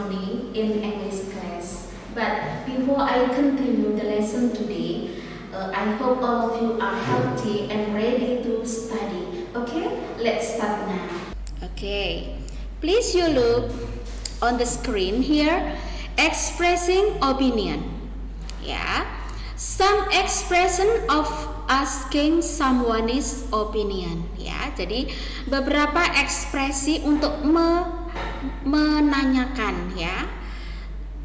morning in English class. But before I continue the lesson today, I hope all of you are healthy and ready to study. Okay, let's start now. Okay, please you look on the screen here, expressing opinion. Yeah, some expression of asking someone is opinion. Ya, jadi beberapa ekspresi untuk menanyakan ya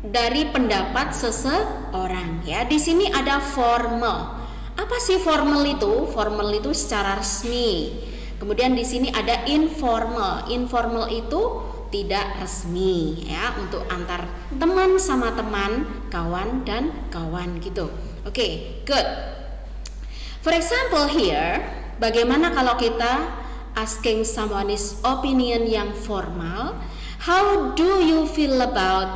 dari pendapat seseorang ya. Di sini ada formal. Apa sih formal itu? Formal itu secara resmi. Kemudian di sini ada informal. Informal itu tidak resmi ya, untuk antar teman sama teman, kawan dan kawan gitu. Oke, good. For example here, bagaimana kalau kita asking someone's opinion yang formal? How do you feel about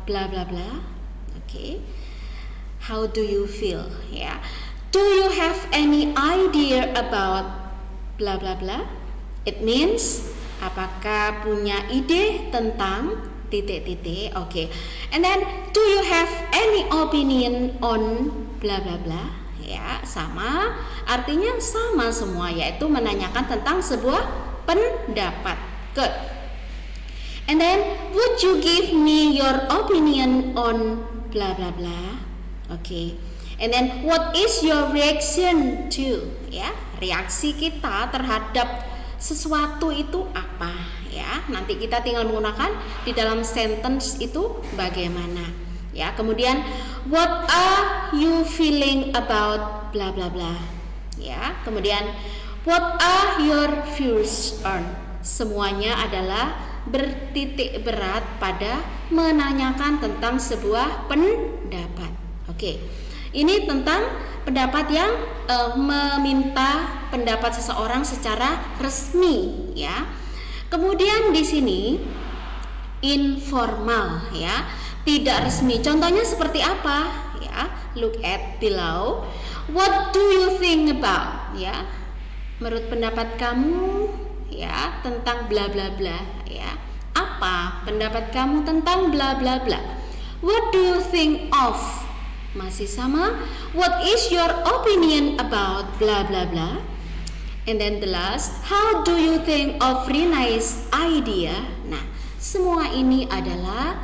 blah blah blah? Okay. How do you feel? Ya. Do you have any idea about blah blah blah? It means apakah punya ide tentang titik-titik? Okay. And then do you have any opinion on blah blah blah? Ya, sama. Artinya sama semua, yaitu menanyakan tentang sebuah pendapat. Good. And then, would you give me your opinion on blah blah blah? Okay. And then, what is your reaction to? Ya, reaksi kita terhadap sesuatu itu apa? Ya, nanti kita tinggal menggunakan di dalam sentence itu bagaimana. Ya, kemudian, what are you feeling about blah blah blah? Ya, kemudian, what are your views on? Semuanya adalah bertitik berat pada menanyakan tentang sebuah pendapat. Oke, ini tentang pendapat yang meminta pendapat seseorang secara resmi, ya. Kemudian di sini informal, ya, tidak resmi. Contohnya seperti apa? Ya, look at below. What do you think about? Ya, menurut pendapat kamu, ya, tentang bla bla bla, ya. Apa pendapat kamu tentang bla bla bla? What do you think of? Masih sama. What is your opinion about bla bla bla? And then the last, how do you think of Rinai's idea? Nah, semua ini adalah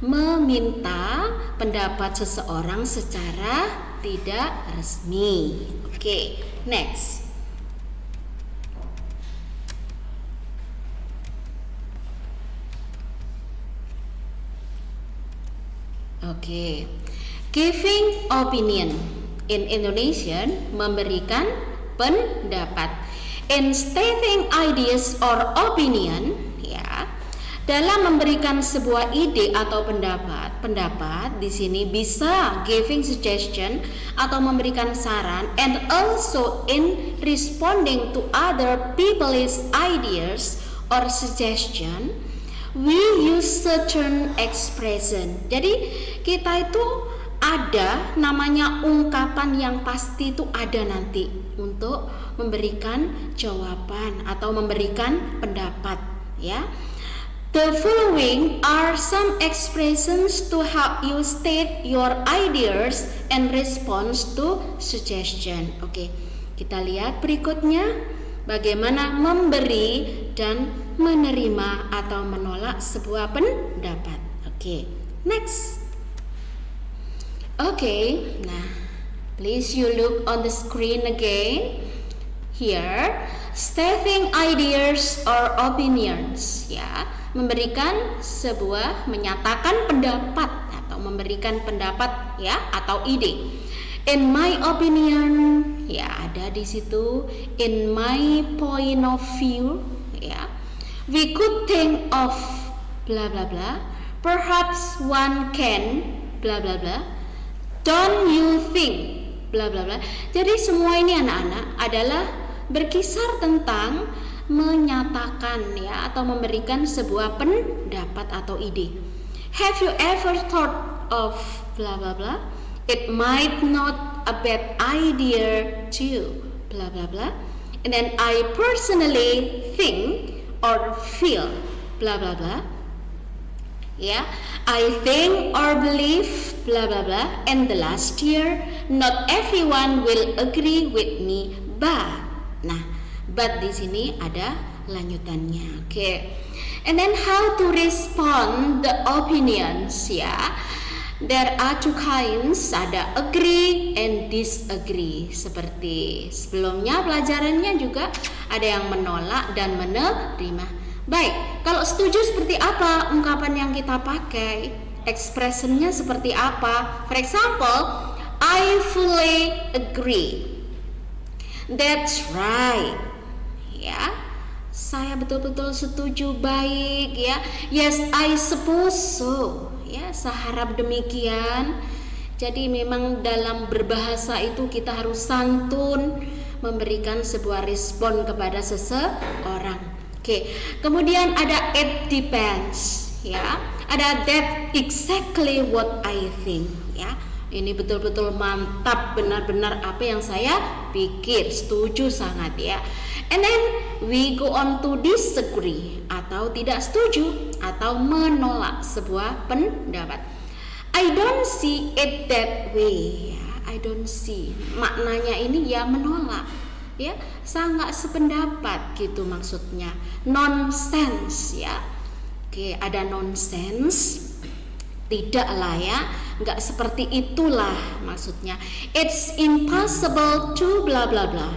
meminta pendapat seseorang secara tidak resmi. Oke, next. Oke, giving opinion in Indonesian, memberikan pendapat. In stating ideas or opinion, ya, dalam memberikan sebuah ide atau pendapat di sini bisa giving suggestion atau memberikan saran, and also in responding to other people's ideas or suggestion, we use certain expression. Jadi kita itu ada namanya ungkapan yang pasti itu ada nanti untuk memberikan jawaban atau memberikan pendapat, ya. The following are some expressions to help you state your ideas and response to suggestion. Oke, kita lihat berikutnya bagaimana memberi dan menerima atau menolak sebuah pendapat. Oke, next. Oke, nah, please you look on the screen again. Here, stating ideas or opinions, ya, memberikan sebuah, menyatakan pendapat atau memberikan pendapat, ya, atau ide. In my opinion, ya, ada di situ. In my point of view, ya, we could think of blah blah blah. Perhaps one can blah blah blah. Don't you think blah blah blah. Jadi semua ini anak-anak adalah berkisar tentang menyatakan, ya, atau memberikan sebuah pendapat atau ide. Have you ever thought of blah blah blah? It might not a bad idea too blah blah blah. And then I personally think or feel blah blah blah. ya. I think or believe blah blah blah, and the last year not everyone will agree with me, but. Nah, but di sini ada lanjutannya. Oke. And then how to respond the opinions, ya. There are two kinds, ada agree and disagree. Seperti sebelumnya pelajarannya juga ada yang menolak dan menerima. Baik, kalau setuju seperti apa ungkapan yang kita pakai? Expressionnya seperti apa? For example, I fully agree. That's right. Ya, saya betul-betul setuju, baik ya. Yes, I suppose so. Ya, saya harap demikian. Jadi memang dalam berbahasa itu kita harus santun memberikan sebuah respon kepada seseorang. Oke. Kemudian ada it depends, ya. Ada that exactly what I think, ya. Ini betul-betul mantap, benar-benar apa yang saya pikir, setuju sangat ya. And then we go on to disagree, atau tidak setuju atau menolak sebuah pendapat. I don't see it that way, ya. I don't see, maknanya ini ya menolak, ya, saya nggak sependapat gitu maksudnya. Nonsense, ya. Oke, ada nonsense, tidaklah ya, nggak seperti itulah maksudnya. It's impossible to bla bla bla,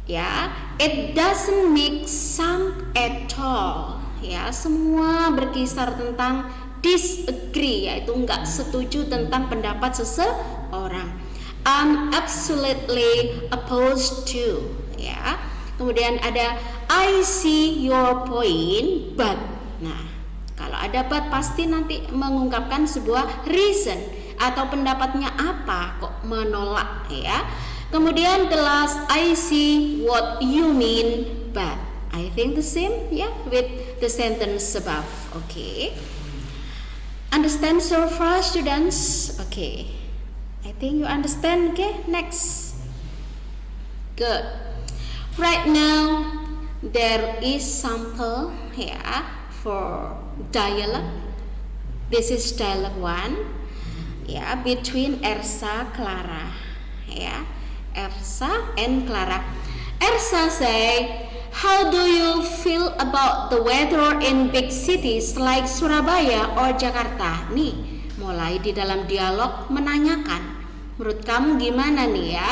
ya. It doesn't make sense at all, ya. Semua berkisar tentang disagree, yaitu nggak setuju tentang pendapat seseorang. I'm absolutely opposed to, ya. Kemudian ada I see your point, but. Nah, kalau ada but pasti nanti mengungkapkan sebuah reason atau pendapatnya apa kok menolak, ya. Kemudian the last I see what you mean, but I think the same, ya, with the sentence above. Okay. Understand so far, students? Okay. I think you understand. Okay, next. Good. Right now there is sample here for dialogue. This is dialogue 1, yeah, between Ersa Clara, yeah, Ersa and Clara. Ersa say, how do you feel about the weather in big cities like Surabaya or Jakarta? Nih, mulai di dalam dialog menanyakan, menurut kamu gimana nih ya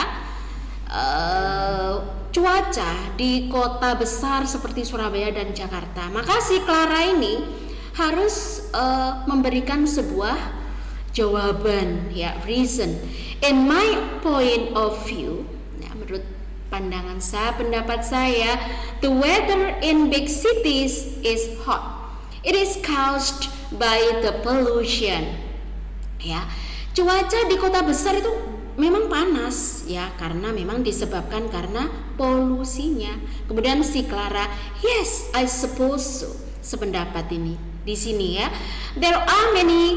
cuaca di kota besar seperti Surabaya dan Jakarta? Maka si Clara ini harus memberikan sebuah jawaban, ya, reason. In my point of view, ya, menurut pandangan saya, pendapat saya, the weather in big cities is hot. It is caused by the pollution. Ya, cuaca di kota besar itu memang panas, ya, karena memang disebabkan karena polusinya. Kemudian si Clara, yes, I suppose so. Sependapat ini di sini ya. There are many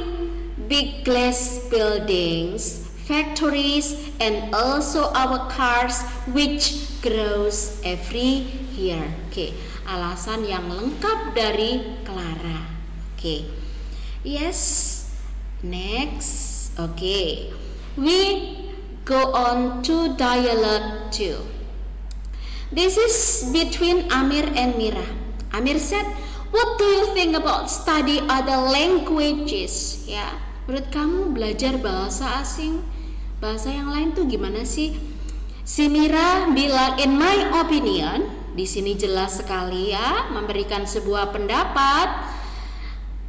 big glass buildings, factories, and also our cars which grows every year. Oke, alasan yang lengkap dari Clara. Oke, yes, next. Oke, we go on to dialogue 2. This is between Amir and Mira. Amir said, what do you think about study other languages? Ya, menurut kamu belajar bahasa asing, bahasa yang lain tuh gimana sih? Si Mira bilang, in my opinion, di sini jelas sekali ya, memberikan sebuah pendapat.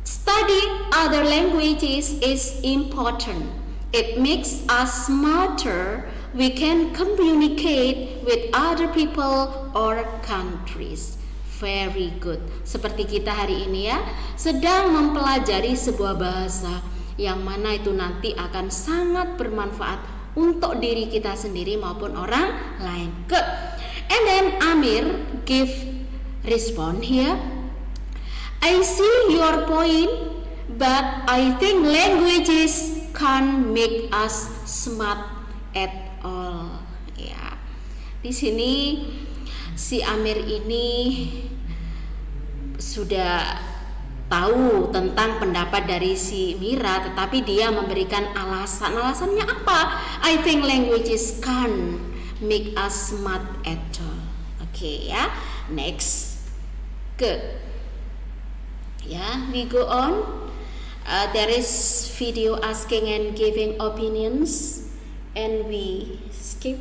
Study other languages is important. It makes us smarter. We can communicate with other people or countries. Very good. Seperti kita hari ini ya, sedang mempelajari sebuah bahasa yang mana itu nanti akan sangat bermanfaat untuk diri kita sendiri maupun orang lain. Good. And then Amir give respond here. I see your point, but I think languages can't make us smart at all. Ya, di sini si Amir ini sudah tahu tentang pendapat dari si Mira, tetapi dia memberikan alasan. Alasannya apa? I think languages can make us smart at all. Oke, ya. Next. Good. Ya, we go on. There is video asking and giving opinions, and we skip.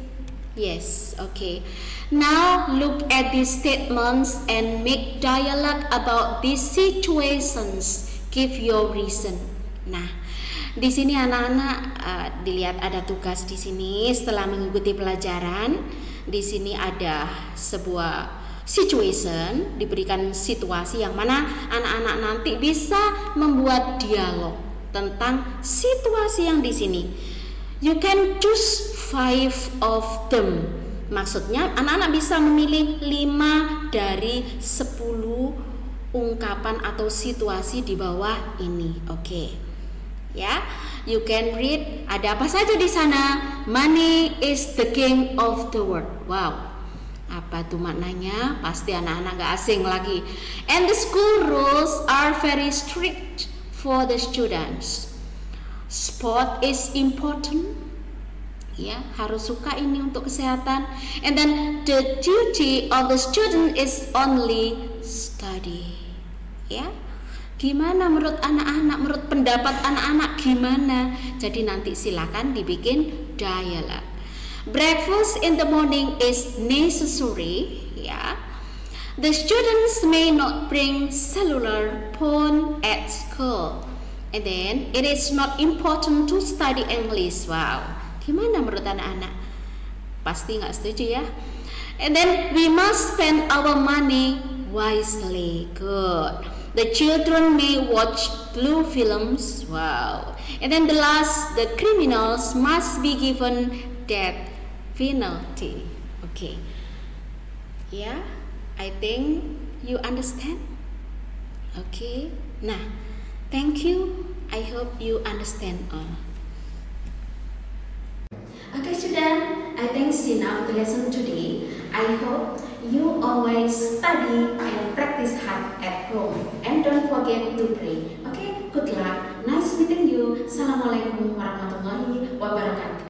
Yes, okay. Now look at these statements and make dialogue about these situations. Give your reason. Nah, di sini anak-anak dilihat ada tugas di sini setelah mengikuti pelajaran. Di sini ada sebuah situation, diberikan situasi yang mana anak-anak nanti bisa membuat dialog tentang situasi yang di sini. You can choose 5 of them. Maksudnya anak-anak bisa memilih 5 dari 10 ungkapan atau situasi di bawah ini. Oke. Ya, you can read. Ada apa saja di sana? Money is the king of the world. Wow. Apa tuh maknanya? Pasti anak-anak gak asing lagi. And the school rules are very strict for the students. Sport is important. Ya, harus suka ini untuk kesehatan. And then the duty of the student is only study. Ya. Gimana menurut anak-anak? Menurut pendapat anak-anak gimana? Jadi nanti silakan dibikin dialog. Breakfast in the morning is necessary. Yeah. The students may not bring cellular phone at school. And then it is not important to study English. Wow. Gimana menurut anak-anak? Pasti nggak setuju ya. And then we must spend our money wisely. Good. The children may watch blue films. Wow. And then the last, the criminals must be given death penalty. Okay. Yeah, I think you understand. Okay. Nah, thank you. I hope you understand all. Okay, student, I think it's enough the lesson today. I hope you always study and practice hard at home. And don't forget to pray. Okay, good luck. Nice meeting you. Assalamualaikum warahmatullahi wabarakatuh.